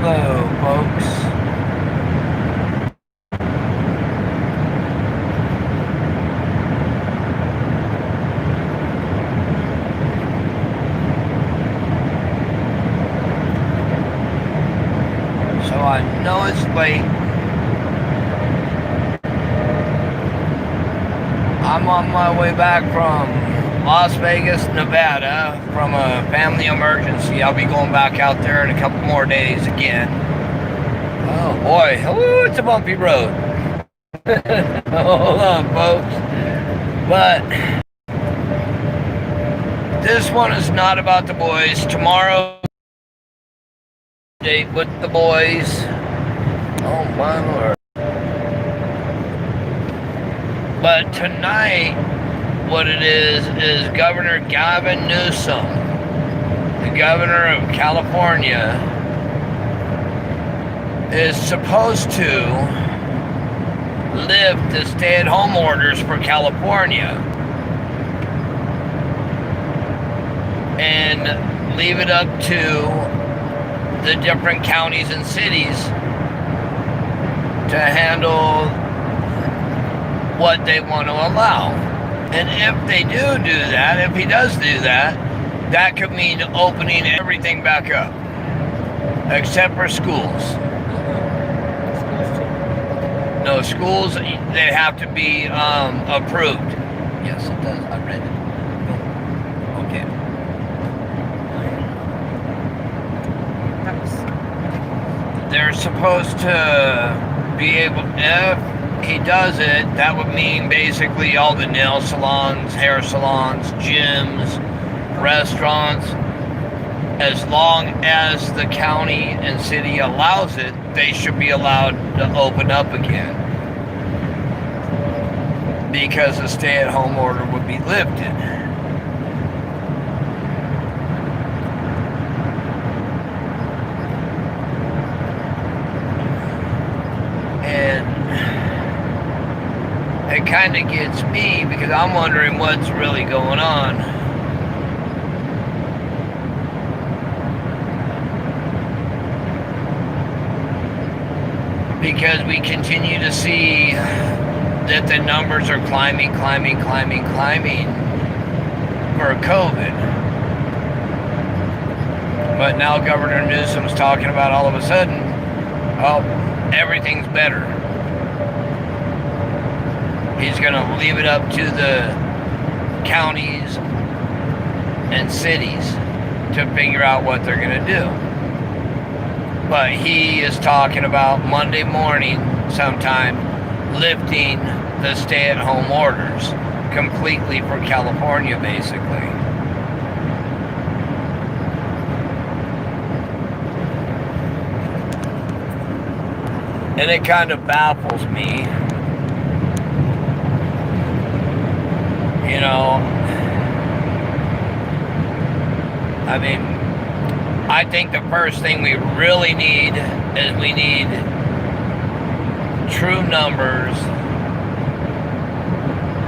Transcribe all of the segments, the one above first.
Hello, folks. So I know it's late. I'm on my way back from Las Vegas, Nevada, from a family emergency. I'll be going back out there in a couple more days again. Oh boy, ooh, it's a bumpy road. Hold on, folks. But this one is not about the boys. Tomorrow, date with the boys. Oh my lord. But tonight, what it is Governor Gavin Newsom, the governor of California, is supposed to lift the stay-at-home orders for California and leave it up to the different counties and cities to handle what they want to allow. And if they do that, if he does do that, that could mean opening everything back up, except for schools. No, schools, they have to be approved. Yes, it does. I read it. Okay. They're supposed to be able, if he does it, that would mean basically all the nail salons, hair salons, gyms, restaurants, as long as the county and city allows it, they should be allowed to open up again, because the stay-at-home order would be lifted. It kind of gets me, because I'm wondering what's really going on. Because we continue to see that the numbers are climbing for COVID. But now Governor Newsom's talking about all of a sudden, oh, everything's better. He's going to leave it up to the counties and cities to figure out what they're going to do. But he is talking about Monday morning sometime lifting the stay-at-home orders completely for California, basically. And it kind of baffles me. You know, I mean, I think the first thing we really need is we need true numbers.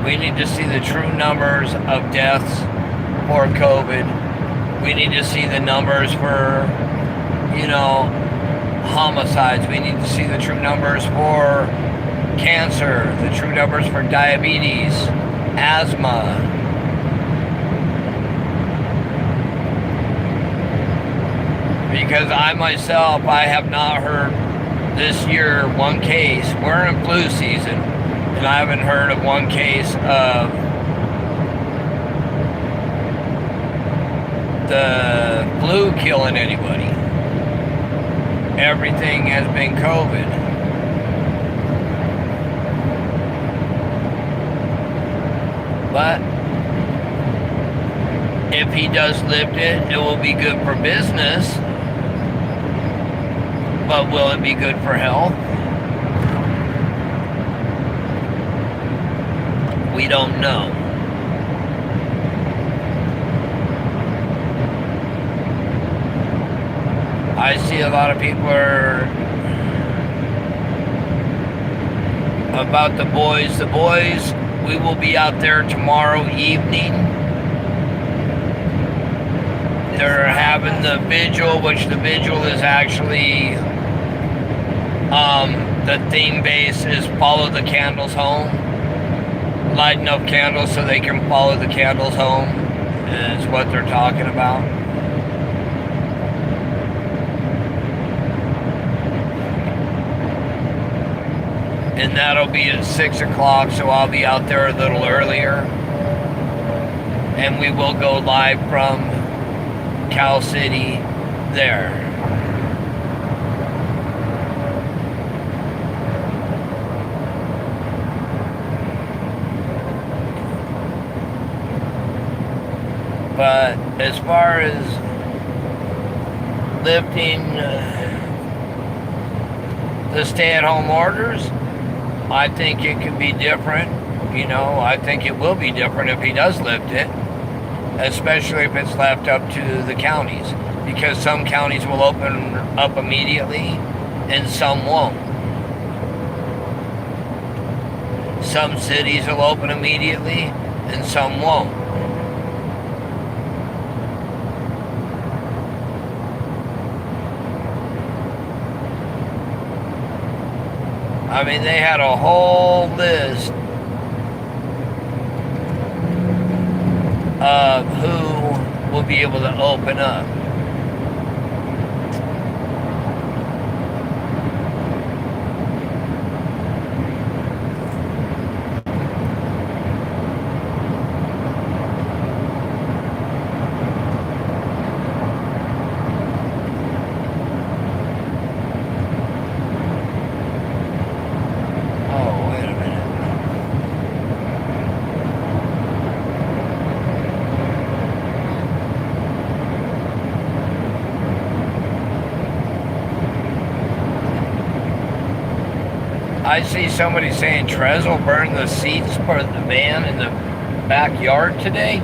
We need to see the true numbers of deaths for COVID. We need to see the numbers for, you know, homicides. We need to see the true numbers for cancer, the true numbers for diabetes, asthma. Because I myself, I have not heard this year one case. We're in flu season, and I haven't heard of one case of the flu killing anybody. Everything has been COVID. But if he does lift it, it will be good for business. But will it be good for health? We don't know. I see a lot of people are about the boys. The boys, we will be out there tomorrow evening. They're having the vigil, which the vigil is actually, the theme base is follow the candles home. Lighting up candles so they can follow the candles home is what they're talking about. And that'll be at 6 o'clock, so I'll be out there a little earlier. And we will go live from Cal City there. But as far as lifting the stay-at-home orders, I think it could be different. You know, I think it will be different if he does lift it, especially if it's left up to the counties, because some counties will open up immediately and some won't. Some cities will open immediately and some won't. I mean, they had a whole list of who will be able to open up. I see somebody saying Trez will burn the seats for the van in the backyard today.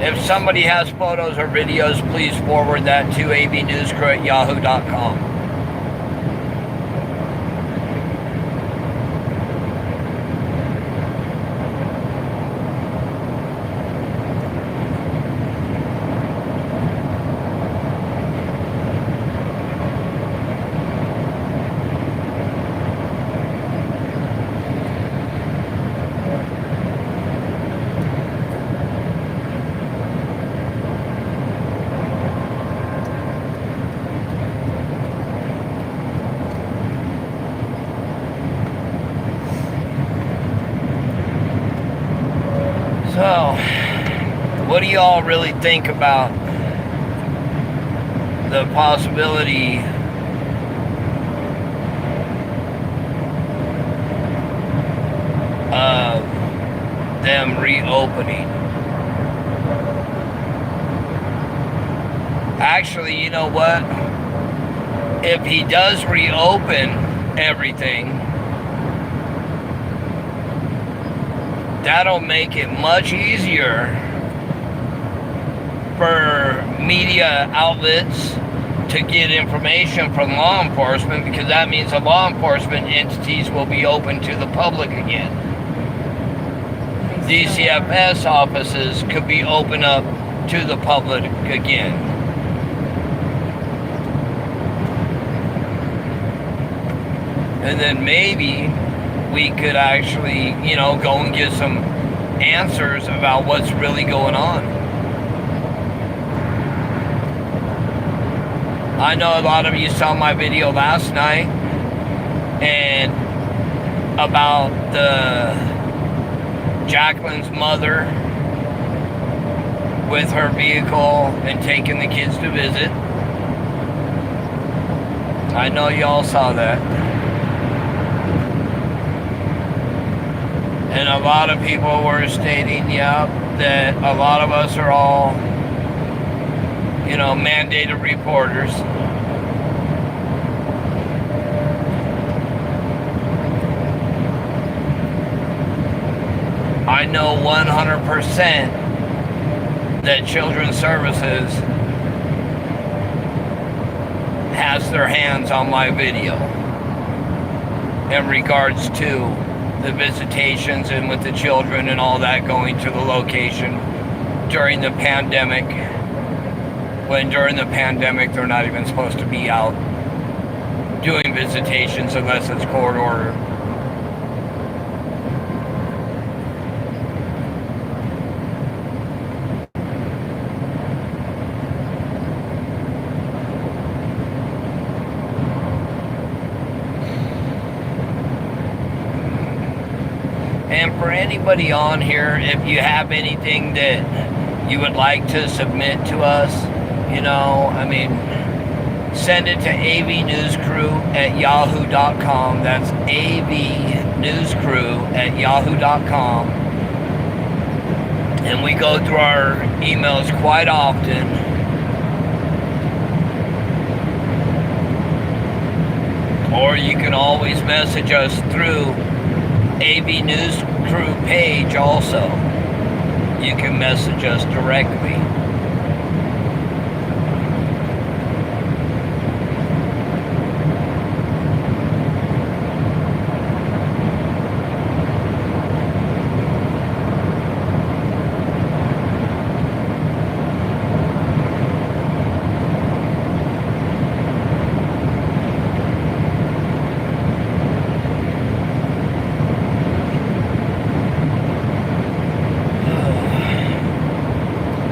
If somebody has photos or videos, please forward that to abnewscrew@yahoo.com. So, what do y'all really think about the possibility of them reopening? Actually, you know what? If he does reopen everything, that'll make it much easier for media outlets to get information from law enforcement, because that means the law enforcement entities will be open to the public again. DCFS offices could be open up to the public again. And then maybe we could actually, you know, go and get some answers about what's really going on. I know a lot of you saw my video last night and about the Jacqueline's mother with her vehicle and taking the kids to visit. I know y'all saw that. And a lot of people were stating, yeah, that a lot of us are all, you know, mandated reporters. I know 100% that Children's Services has their hands on my video. in regards to the visitations and with the children and all that going to the location during the pandemic, when during the pandemic they're not even supposed to be out doing visitations unless it's court order. And for anybody on here, if you have anything that you would like to submit to us, you know, I mean, send it to avnewscrew@yahoo.com. That's avnewscrew@yahoo.com. And we go through our emails quite often. Or you can always message us through AV News Crew page also. You can message us directly.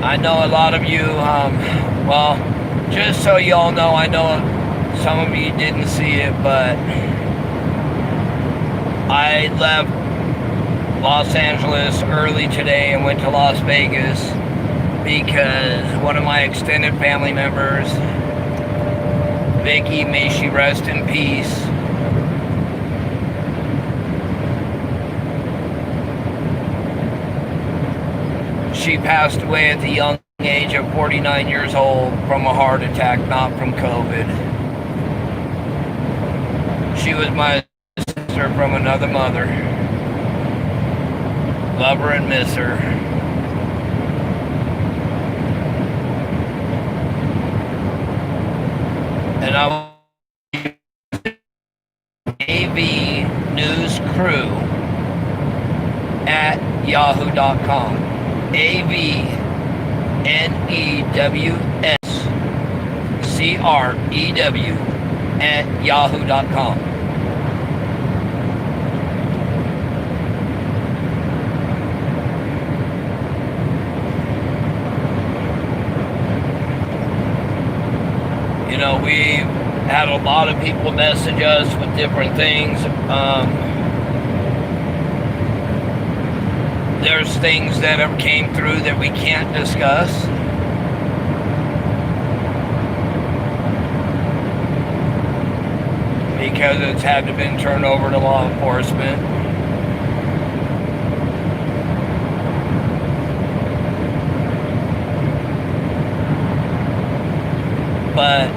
I know a lot of you, well, just so you all know, I know some of you didn't see it, but I left Los Angeles early today and went to Las Vegas because one of my extended family members, Vicky, may she rest in peace, she passed away at the young age of 49 years old from a heart attack, not from COVID. She was my sister from another mother. Love her and miss her. And I will avnewscrew@yahoo.com. avnewscrew@yahoo.com. You know, we had a lot of people message us with different things. There's things that have came through that we can't discuss. Because it's had to been turned over to law enforcement. But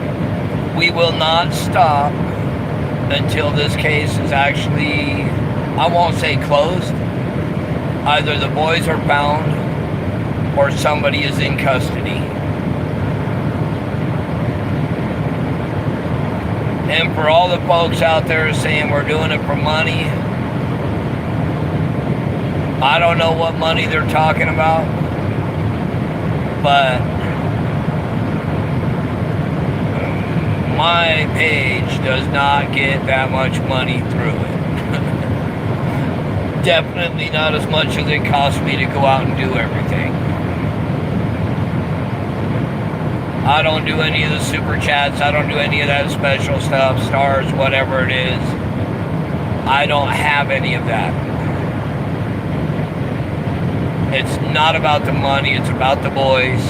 we will not stop until this case is actually, I won't say closed. Either the boys are found or somebody is in custody. And for all the folks out there saying we're doing it for money, I don't know what money they're talking about, but my page does not get that much money through it. Definitely not as much as it costs me to go out and do everything. I don't do any of the super chats. I don't do any of that special stuff, stars, whatever it is. I don't have any of that. It's not about the money. It's about the boys.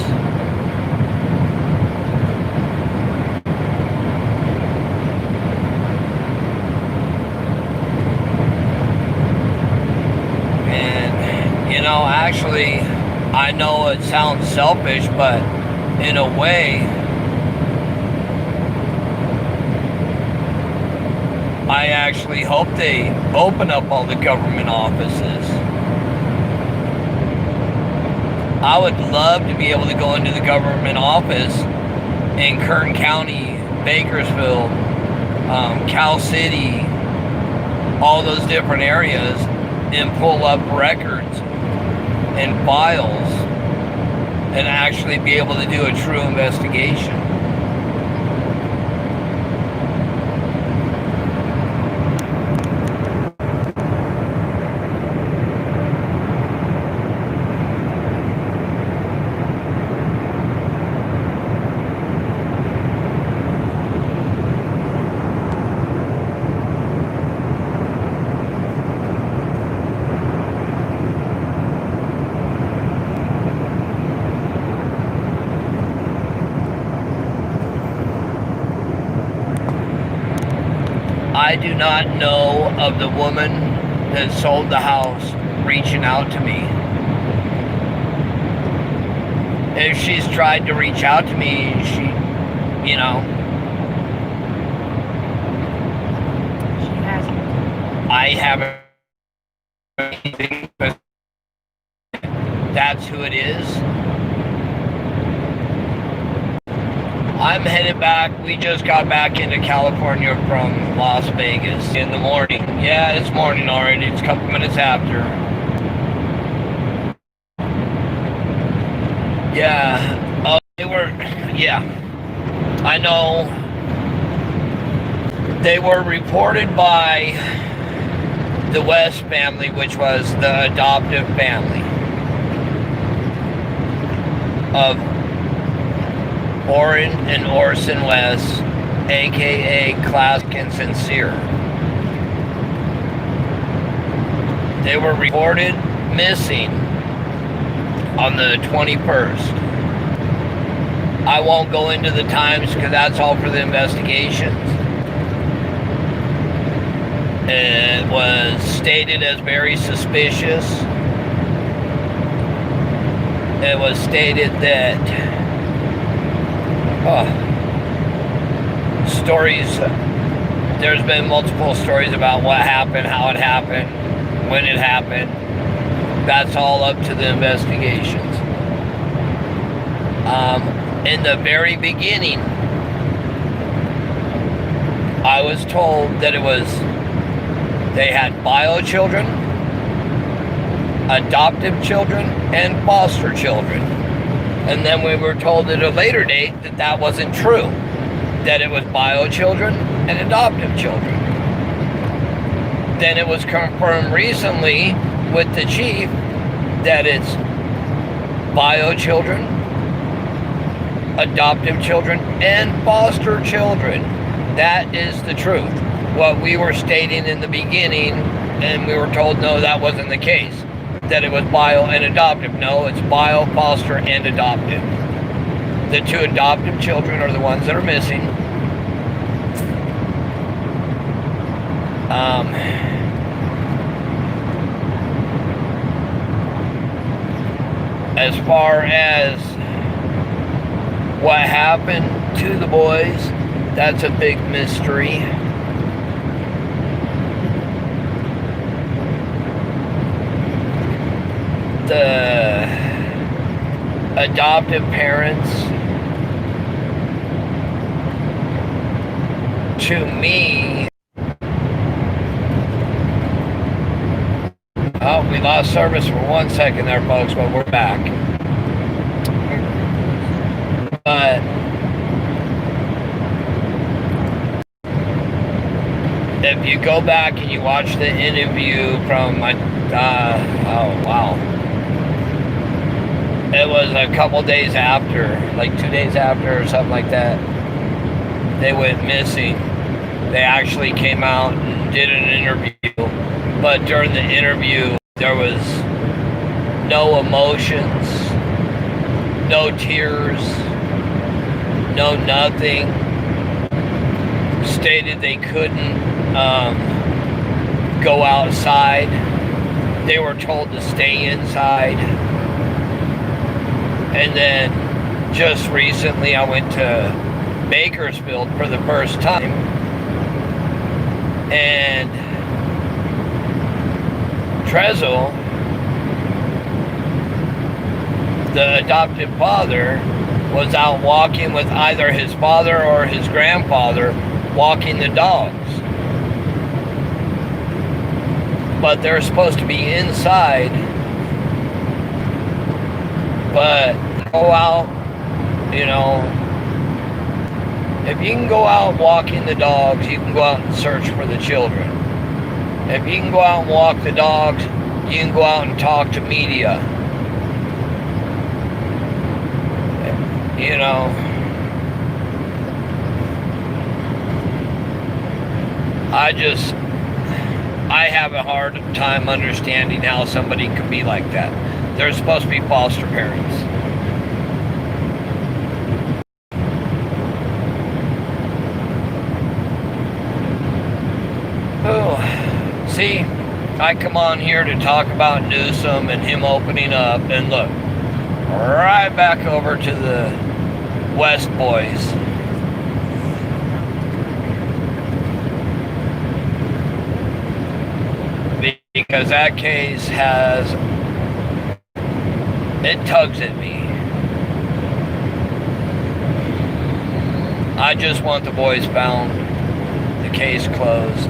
You know, actually, I know it sounds selfish, but in a way, I actually hope they open up all the government offices. I would love to be able to go into the government office in Kern County, Bakersfield, Cal City, all those different areas and pull up records and files and actually be able to do a true investigation. I do not know of the woman that sold the house reaching out to me. If she's tried to reach out to me, she, you know. She hasn't. I haven't. That's who it is. I'm headed back. We just got back into California from Las Vegas in the morning. Yeah, it's morning already. It's a couple minutes after. Yeah. Oh, they were, yeah. I know. They were reported by the West family, which was the adoptive family of Orrin and Orson West, aka Classic and Sincere. They were reported missing on the 21st. I won't go into the times because that's all for the investigations. It was stated as very suspicious. It was stated that stories, there's been multiple stories about what happened, how it happened, when it happened. That's all up to the investigations. In the very beginning, I was told that they had bio children, adoptive children, and foster children. And then we were told at a later date that that wasn't true, that it was bio children and adoptive children. Then it was confirmed recently with the chief that it's bio children, adoptive children, and foster children. That is the truth. What we were stating in the beginning, and we were told no, that wasn't the case. That it was bio and adoptive. No, it's bio, foster, and adoptive. The two adoptive children are the ones that are missing. As far as what happened to the boys, that's a big mystery. The adoptive parents, to me, oh, we lost service for 1 second there, folks, but we're back. But if you go back and you watch the interview from my, oh wow. It was a couple days after, like 2 days after or something like that, they went missing. They actually came out and did an interview. But during the interview, there was no emotions, no tears, no nothing. Stated they couldn't go outside. They were told to stay inside. And then just recently I went to Bakersfield for the first time. And Trezzo, the adoptive father, was out walking with either his father or his grandfather, walking the dogs. but they're supposed to be inside. But go out, you know, if you can go out walking the dogs, you can go out and search for the children. If you can go out and walk the dogs, you can go out and talk to media. You know, I have a hard time understanding how somebody could be like that. They're supposed to be foster parents. Oh, see, I come on here to talk about Newsom and him opening up, and look, right back over to the West boys. Because that case it tugs at me. I just want the boys found, the case closed.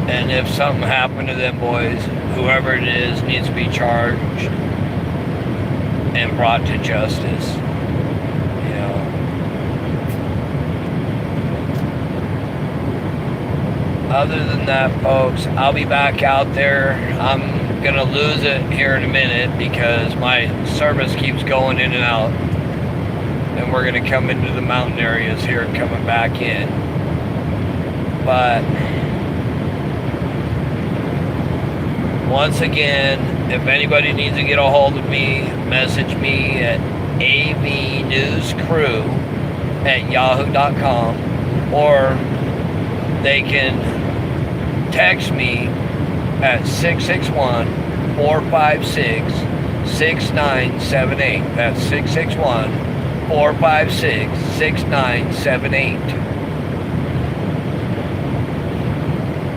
And if something happened to them boys, whoever it is needs to be charged and brought to justice. You know. Other than that, folks, I'll be back out there. I'm gonna lose it here in a minute because my service keeps going in and out. And we're gonna come into the mountain areas here and coming back in. But once again, if anybody needs to get a hold of me, message me at avnewscrew@yahoo.com, or they can text me at 661-456-6978. That's 661-456-6978.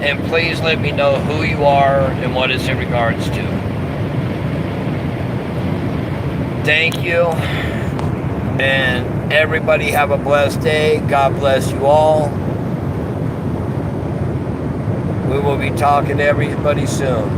And please let me know who you are and what it's in regards to. Thank you. And everybody have a blessed day. God bless you all. We will be talking to everybody soon.